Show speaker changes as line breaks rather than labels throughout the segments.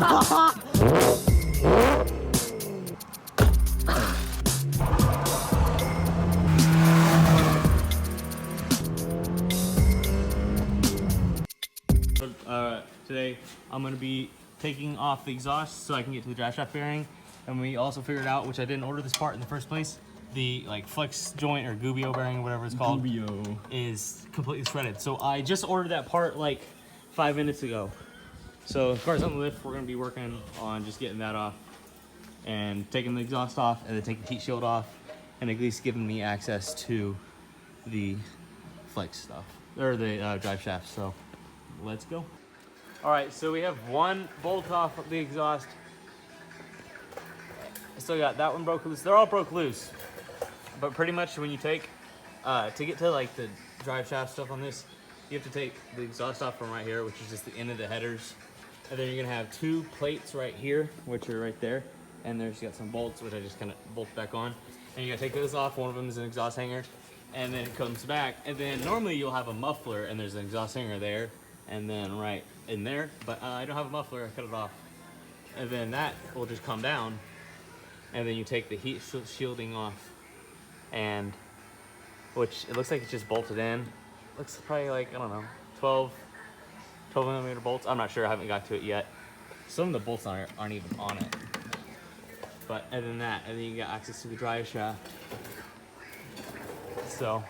Today I'm going to be taking off the exhaust so I can get to the drive shaft bearing, and we also figured out, which I didn't order this part in the first place, the like flex joint or Gubio bearing or whatever it's called is completely shredded. So I just ordered that part like 5 minutes ago. So as far as on the lift, we're going to be working on just getting that off and taking the exhaust off and then taking the heat shield off and at least giving me access to the flex stuff or the drive shaft. So let's go. All right, so we have one bolt off of the exhaust. I still got that one broke loose. They're all broke loose, but pretty much when you take, to get to like the drive shaft stuff on this, you have to take the exhaust off from right here, which is just the end of the headers. And then you're gonna have two plates right here, which are right there. And there's got some bolts, which I just kind of bolt back on. And you gotta take those off. One of them is an exhaust hanger. And then it comes back. And then normally you'll have a muffler and there's an exhaust hanger there. And then right in there, but I don't have a muffler, I cut it off. And then that will just come down. And then you take the heat shielding off. And, which it looks like it's just bolted in. Looks probably like, I don't know, 12 millimeter bolts. I'm not sure, I haven't got to it yet. Some of the bolts aren't even on it. But other than that, and then you got access to the drive shaft. So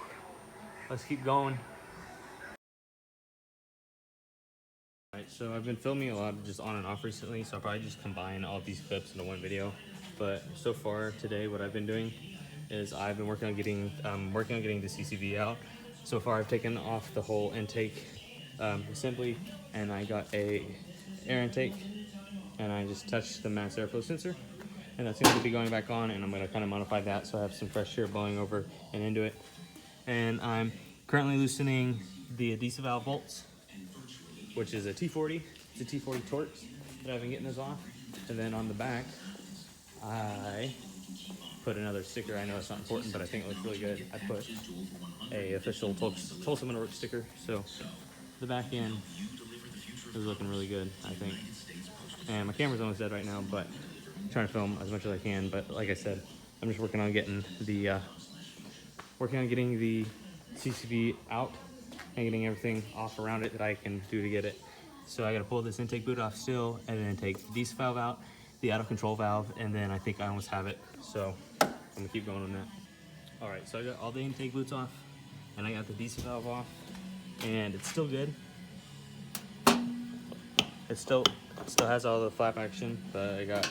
let's keep going. Alright, so I've been filming a lot of just on and off recently, so I'll probably just combine all of these clips into one video. But so far today, what I've been doing is I've been working on getting the CCV out. So far, I've taken off the whole intake assembly, and I got a air intake, and I just touched the mass airflow sensor, and that's going to be going back on, and I'm going to kind of modify that so I have some fresh air blowing over and into it. And I'm currently loosening the adhesive valve bolts, which is a T40. It's a T40 Torx that I've been getting this off. And then on the back, I put another sticker. I know it's not important, but I think it looks really good. I put a official Tulsa Mineral sticker. So the back end is looking really good, I think. And my camera's almost dead right now, but I'm trying to film as much as I can. But like I said, I'm just working on getting the CCV out and getting everything off around it that I can do to get it. So I gotta pull this intake boot off still, and then take the DC valve out, the out of control valve, and then I think I almost have it. So I'm gonna keep going on that. All right, so I got all the intake boots off, and I got the DC valve off, and it's still good. It still has all the flap action, but I got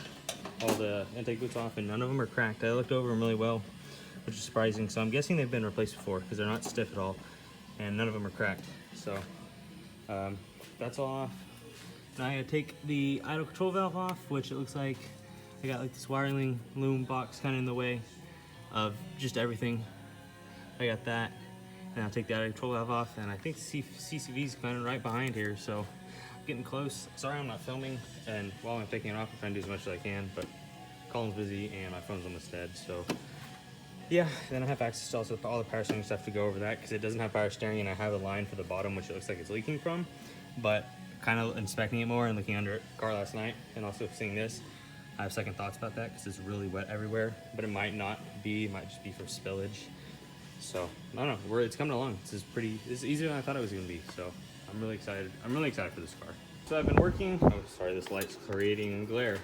all the intake boots off, and none of them are cracked. I looked over them really well, which is surprising. So I'm guessing they've been replaced before because they're not stiff at all. And none of them are cracked. So that's all off. Now I gotta take the idle control valve off, which it looks like I got like this wiring loom box kind of in the way of just everything. I got that, and I'll take the idle control valve off, and I think CCV is kind of right behind here, so I'm getting close. Sorry I'm not filming, and while I'm taking it off, I'm trying to do as much as I can, but Colin's busy and my phone's almost dead, so yeah. Then I have access to also all the power steering stuff to go over that, because it doesn't have power steering, and I have a line for the bottom, which it looks like it's leaking from. But kind of inspecting it more and looking under the car last night, and also seeing this, I have second thoughts about that, because it's really wet everywhere. But it might not be, it might just be for spillage. So I don't know, it's coming along. This is easier than I thought it was going to be. So I'm really excited. I'm really excited for this car. So I've been working. Oh, sorry, this light's creating glare.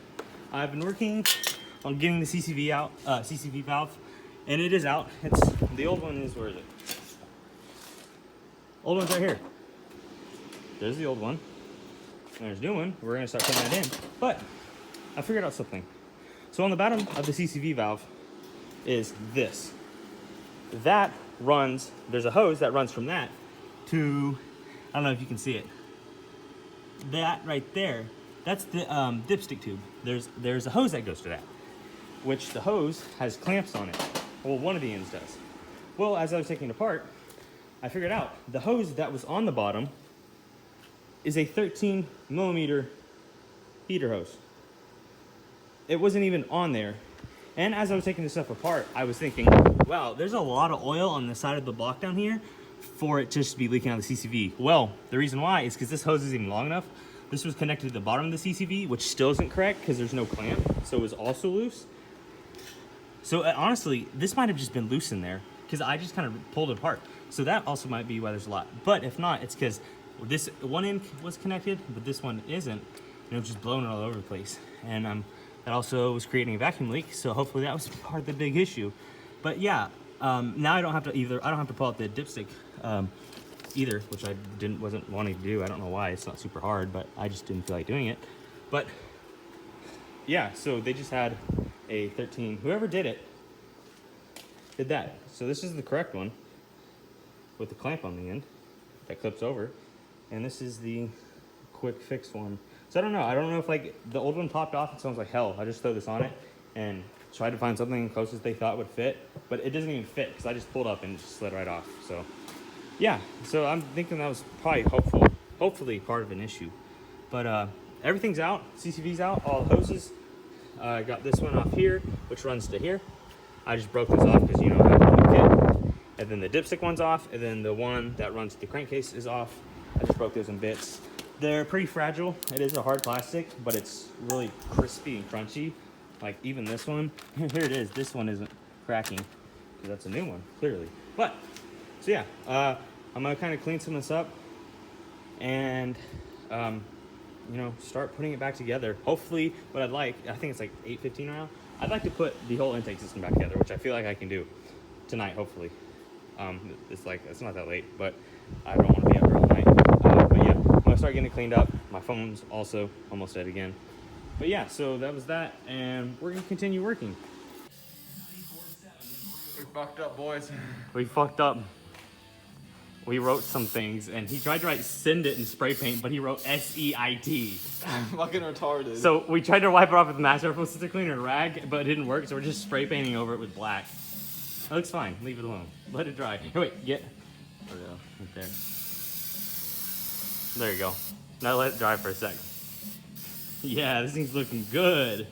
I've been working on getting the CCV out, CCV valve. And it is out. It's the old one is, where is it? Old one's right here. There's the old one. And there's a new one. We're gonna start putting that in. But I figured out something. So on the bottom of the CCV valve is this. That runs, there's a hose that runs from that to, I don't know if you can see it. That right there, that's the dipstick tube. There's a hose that goes to that, which the hose has clamps on it. Well, one of the ends does. Well, as I was taking it apart, I figured out the hose that was on the bottom is a 13 millimeter heater hose. It wasn't even on there. And as I was taking this stuff apart, I was thinking, wow, there's a lot of oil on the side of the block down here for it just to be leaking out of the CCV. Well, the reason why is because this hose isn't even long enough this was connected to the bottom of the CCV, which still isn't correct because there's no clamp, so it was also loose. So honestly, this might have just been loose in there because I just kind of pulled it apart. So that also might be why there's a lot. But if not, it's because this one end was connected, but this one isn't, and it was just blowing all over the place. And that also was creating a vacuum leak. So hopefully that was part of the big issue. But yeah, now I don't have to pull out the dipstick either, which I wasn't wanting to do. I don't know why. It's not super hard, but I just didn't feel like doing it. But yeah, so they just had a 13. Whoever did it did that. So this is the correct one with the clamp on the end that clips over, and this is the quick fix one. So I don't know if like the old one popped off. It sounds like hell. I just threw this on it and tried to find something close as they thought would fit, but it doesn't even fit because I just pulled up and it just slid right off. So yeah, so I'm thinking that was probably hopefully part of an issue. But everything's out, CCV's out, all the hoses. I got this one off here, which runs to here. I just broke this off because you know how to kit. And then the dipstick one's off, and then the one that runs to the crankcase is off. I just broke those in bits. They're pretty fragile. It is a hard plastic, but it's really crispy and crunchy. Like even this one, here it is. This one isn't cracking because that's a new one, clearly. But so yeah, I'm gonna kind of clean some of this up and you know, start putting it back together. Hopefully, what I'd like, I think it's like 8:15 right now. I'd like to put the whole intake system back together, which I feel like I can do tonight, hopefully. It's not that late, but I don't want to be up here all night. But yeah, I'm gonna start getting it cleaned up. My phone's also almost dead again. But yeah, so that was that, and we're gonna continue working.
We fucked up, boys.
We fucked up. We wrote some things, and he tried to write send it in spray paint, but he wrote S-E-I-T.
I'm fucking retarded.
So we tried to wipe it off with Master Sister Cleaner rag, but it didn't work, so we're just spray painting over it with black. It looks fine. Leave it alone. Let it dry. Here, wait, get. There we go. Right there. There you go. Now let it dry for a sec. Yeah, this thing's looking good.